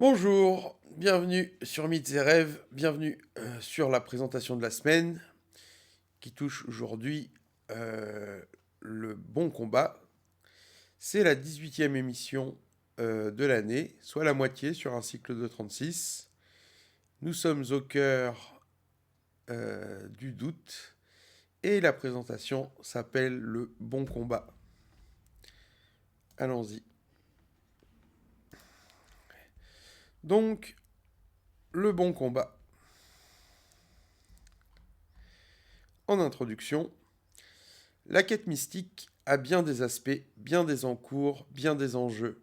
Bonjour, bienvenue sur Mythes et Rêves, bienvenue sur la présentation de la semaine qui touche aujourd'hui le bon combat. C'est la 18e émission de l'année, soit la moitié sur un cycle de 36. Nous sommes au cœur du doute et la présentation s'appelle le bon combat. Allons-y. Donc, le bon combat. En introduction, la quête mystique a bien des aspects, bien des encours, bien des enjeux.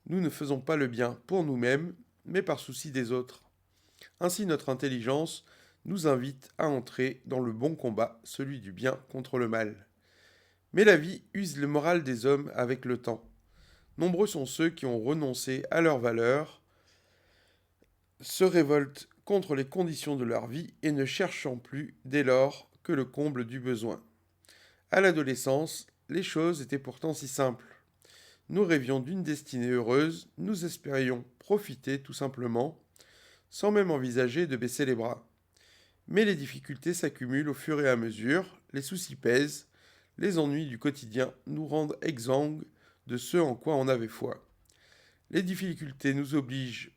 Nous ne faisons pas le bien pour nous-mêmes, mais par souci des autres. Ainsi notre intelligence nous invite à entrer dans le bon combat, celui du bien contre le mal. Mais la vie use le moral des hommes avec le temps. Nombreux sont ceux qui ont renoncé à leurs valeurs, se révoltent contre les conditions de leur vie et ne cherchant plus dès lors que le comble du besoin. À l'adolescence, les choses étaient pourtant si simples. Nous rêvions d'une destinée heureuse, nous espérions profiter tout simplement, sans même envisager de baisser les bras. Mais les difficultés s'accumulent au fur et à mesure, les soucis pèsent, les ennuis du quotidien nous rendent exsangues de ce en quoi on avait foi. Les difficultés nous obligent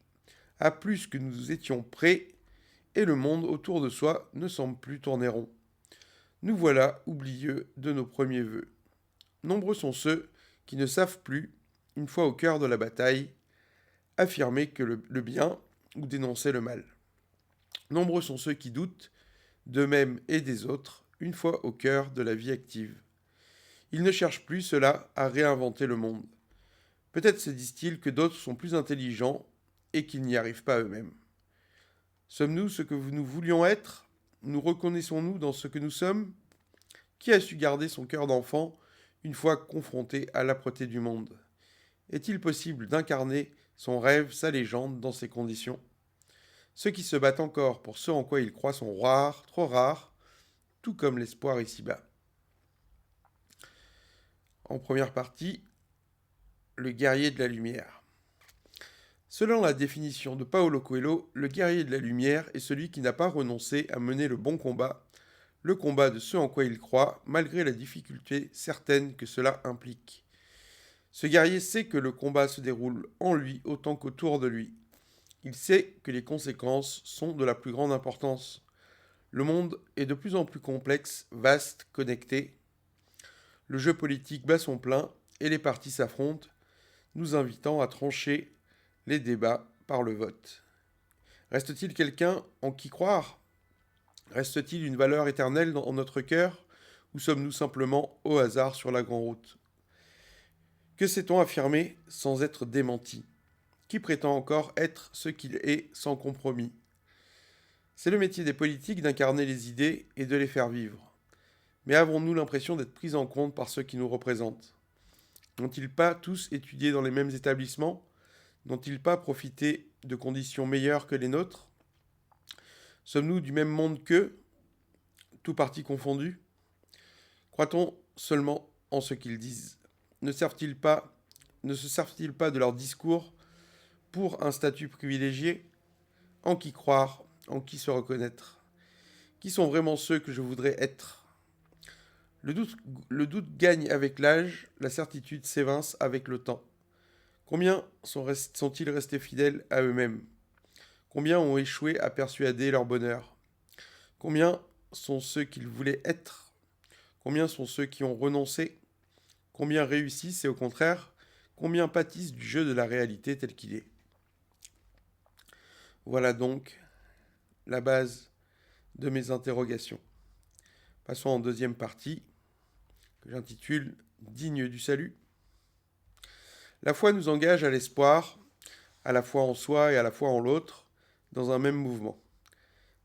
à plus que nous étions prêts, et le monde autour de soi ne semble plus tourner rond. Nous voilà oublieux de nos premiers vœux. Nombreux sont ceux qui ne savent plus, une fois au cœur de la bataille, affirmer que le bien ou dénoncer le mal. Nombreux sont ceux qui doutent d'eux-mêmes et des autres, une fois au cœur de la vie active. Ils ne cherchent plus cela à réinventer le monde. Peut-être se disent-ils que d'autres sont plus intelligents et qu'ils n'y arrivent pas eux-mêmes. Sommes-nous ce que nous voulions être? Nous reconnaissons-nous dans ce que nous sommes? Qui a su garder son cœur d'enfant une fois confronté à l'âpreté du monde? Est-il possible d'incarner son rêve, sa légende dans ces conditions? Ceux qui se battent encore pour ce en quoi ils croient sont rares, trop rares, tout comme l'espoir ici-bas. En première partie, le guerrier de la lumière. Selon la définition de Paulo Coelho, le guerrier de la lumière est celui qui n'a pas renoncé à mener le bon combat, le combat de ce en quoi il croit, malgré la difficulté certaine que cela implique. Ce guerrier sait que le combat se déroule en lui autant qu'autour de lui. Il sait que les conséquences sont de la plus grande importance. Le monde est de plus en plus complexe, vaste, connecté. Le jeu politique bat son plein et les partis s'affrontent, nous invitant à trancher les débats par le vote. Reste-t-il quelqu'un en qui croire? Reste-t-il une valeur éternelle en notre cœur? Ou sommes-nous simplement au hasard sur la grande route? Que sait-on affirmer sans être démenti? Qui prétend encore être ce qu'il est sans compromis? C'est le métier des politiques d'incarner les idées et de les faire vivre. Mais avons-nous l'impression d'être pris en compte par ceux qui nous représentent? N'ont-ils pas tous étudié dans les mêmes établissements? N'ont-ils pas profité de conditions meilleures que les nôtres? Sommes-nous du même monde qu'eux, tout partis confondus? Croit-on seulement en ce qu'ils disent? Ne se servent-ils pas de leur discours pour un statut privilégié? En qui croire? En qui se reconnaître? Qui sont vraiment ceux que je voudrais être? Le doute, le doute gagne avec l'âge, la certitude s'évince avec le temps. Combien sont-ils restés fidèles à eux-mêmes? Combien ont échoué à persuader leur bonheur? Combien sont ceux qu'ils voulaient être? Combien sont ceux qui ont renoncé? Combien réussissent et au contraire, combien pâtissent du jeu de la réalité tel qu'il est? Voilà donc la base de mes interrogations. Passons en deuxième partie, que j'intitule Digne du salut. La foi nous engage à l'espoir, à la foi en soi et à la foi en l'autre, dans un même mouvement.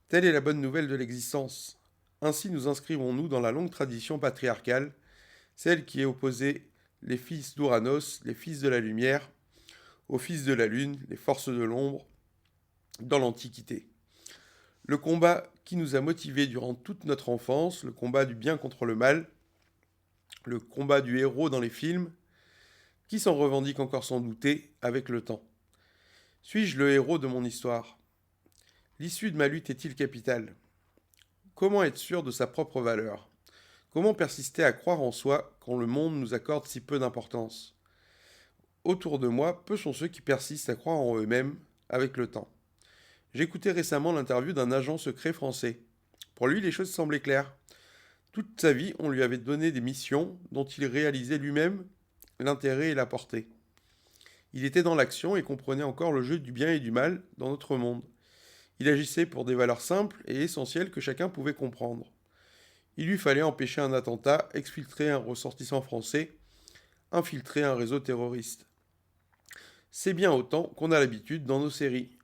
Telle est la bonne nouvelle de l'existence. Ainsi nous inscrivons-nous dans la longue tradition patriarcale, celle qui est opposée les fils d'Ouranos, les fils de la lumière, aux fils de la lune, les forces de l'ombre, dans l'Antiquité. Le combat qui nous a motivés durant toute notre enfance, le combat du bien contre le mal, le combat du héros dans les films, qui s'en revendique encore sans douter avec le temps. Suis-je le héros de mon histoire? L'issue de ma lutte est-il capitale? Comment être sûr de sa propre valeur? Comment persister à croire en soi quand le monde nous accorde si peu d'importance? Autour de moi, peu sont ceux qui persistent à croire en eux-mêmes avec le temps. J'écoutais récemment l'interview d'un agent secret français. Pour lui, les choses semblaient claires. Toute sa vie, on lui avait donné des missions dont il réalisait lui-même l'intérêt et la portée. Il était dans l'action et comprenait encore le jeu du bien et du mal dans notre monde. Il agissait pour des valeurs simples et essentielles que chacun pouvait comprendre. Il lui fallait empêcher un attentat, exfiltrer un ressortissant français, infiltrer un réseau terroriste. C'est bien autant qu'on a l'habitude dans nos séries.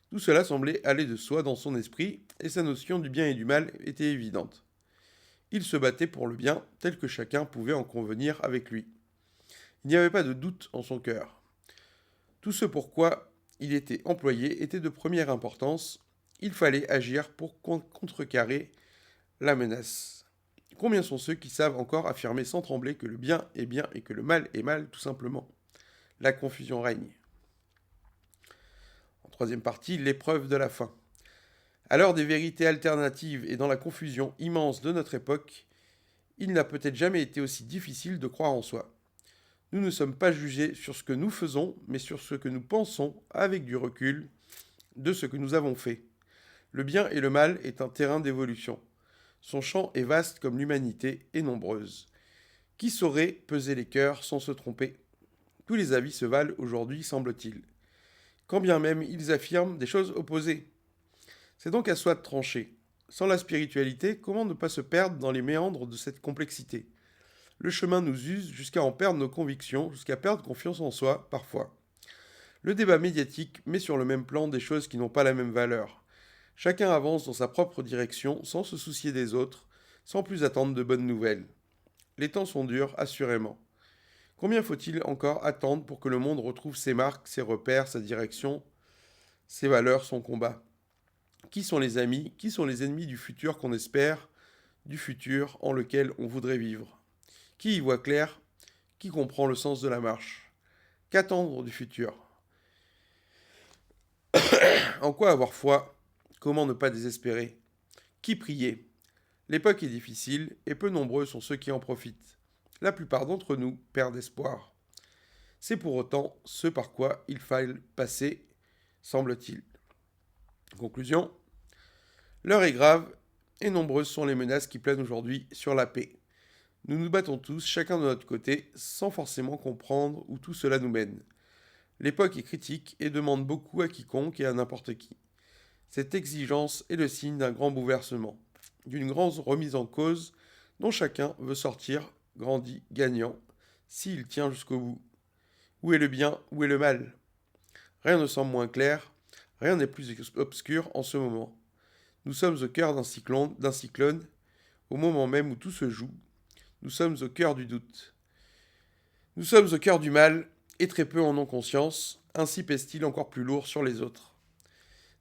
Tout cela semblait aller de soi dans son esprit et sa notion du bien et du mal était évidente. Il se battait pour le bien tel que chacun pouvait en convenir avec lui. Il n'y avait pas de doute en son cœur. Tout ce pourquoi il était employé était de première importance. Il fallait agir pour contrecarrer la menace. Combien sont ceux qui savent encore affirmer sans trembler que le bien est bien et que le mal est mal, tout simplement? La confusion règne. En troisième partie, l'épreuve de la fin. À l'heure des vérités alternatives et dans la confusion immense de notre époque, il n'a peut-être jamais été aussi difficile de croire en soi. Nous ne sommes pas jugés sur ce que nous faisons, mais sur ce que nous pensons avec du recul de ce que nous avons fait. Le bien et le mal est un terrain d'évolution. Son champ est vaste comme l'humanité est nombreuse. Qui saurait peser les cœurs sans se tromper? Tous les avis se valent aujourd'hui, semble-t-il. Quand bien même ils affirment des choses opposées. C'est donc à soi de trancher. Sans la spiritualité, comment ne pas se perdre dans les méandres de cette complexité? Le chemin nous use jusqu'à en perdre nos convictions, jusqu'à perdre confiance en soi, parfois. Le débat médiatique met sur le même plan des choses qui n'ont pas la même valeur. Chacun avance dans sa propre direction sans se soucier des autres, sans plus attendre de bonnes nouvelles. Les temps sont durs, assurément. Combien faut-il encore attendre pour que le monde retrouve ses marques, ses repères, sa direction, ses valeurs, son combat? Qui sont les amis, qui sont les ennemis du futur qu'on espère, du futur en lequel on voudrait vivre? Qui y voit clair? Qui comprend le sens de la marche? Qu'attendre du futur? En quoi avoir foi? Comment ne pas désespérer? Qui prier? L'époque est difficile et peu nombreux sont ceux qui en profitent. La plupart d'entre nous perdent espoir. C'est pour autant ce par quoi il faille passer, semble-t-il. Conclusion, l'heure est grave et nombreuses sont les menaces qui planent aujourd'hui sur la paix. Nous nous battons tous, chacun de notre côté, sans forcément comprendre où tout cela nous mène. L'époque est critique et demande beaucoup à quiconque et à n'importe qui. Cette exigence est le signe d'un grand bouleversement, d'une grande remise en cause dont chacun veut sortir grandi, gagnant, s'il tient jusqu'au bout. Où est le bien, où est le mal? Rien ne semble moins clair, rien n'est plus obscur en ce moment. Nous sommes au cœur d'un cyclone, au moment même où tout se joue. Nous sommes au cœur du doute. Nous sommes au cœur du mal, et très peu en ont conscience, ainsi pèse-t-il encore plus lourd sur les autres.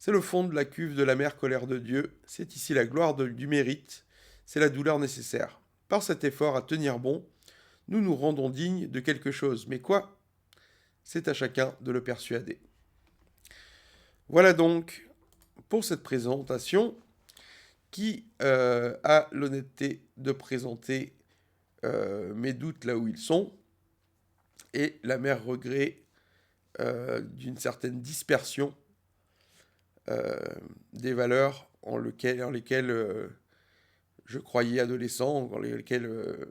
C'est le fond de la cuve de l'amère colère de Dieu, c'est ici la gloire du mérite, c'est la douleur nécessaire. Par cet effort à tenir bon, nous nous rendons dignes de quelque chose. Mais quoi? C'est à chacun de le persuader. Voilà donc pour cette présentation qui a l'honnêteté de présenter mes doutes là où ils sont et l'amer regret d'une certaine dispersion des valeurs en lesquelles je croyais adolescent, dans lesquelles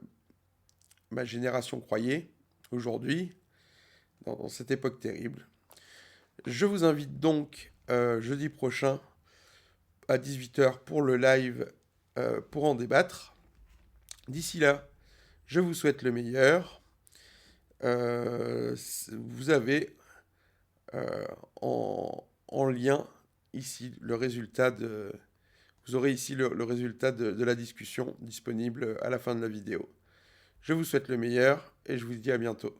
ma génération croyait aujourd'hui, dans cette époque terrible. Je vous invite donc jeudi prochain à 18h pour le live pour en débattre. D'ici là, je vous souhaite le meilleur. Vous avez en lien ici le résultat de... Vous aurez ici le résultat de la discussion disponible à la fin de la vidéo. Je vous souhaite le meilleur et je vous dis à bientôt.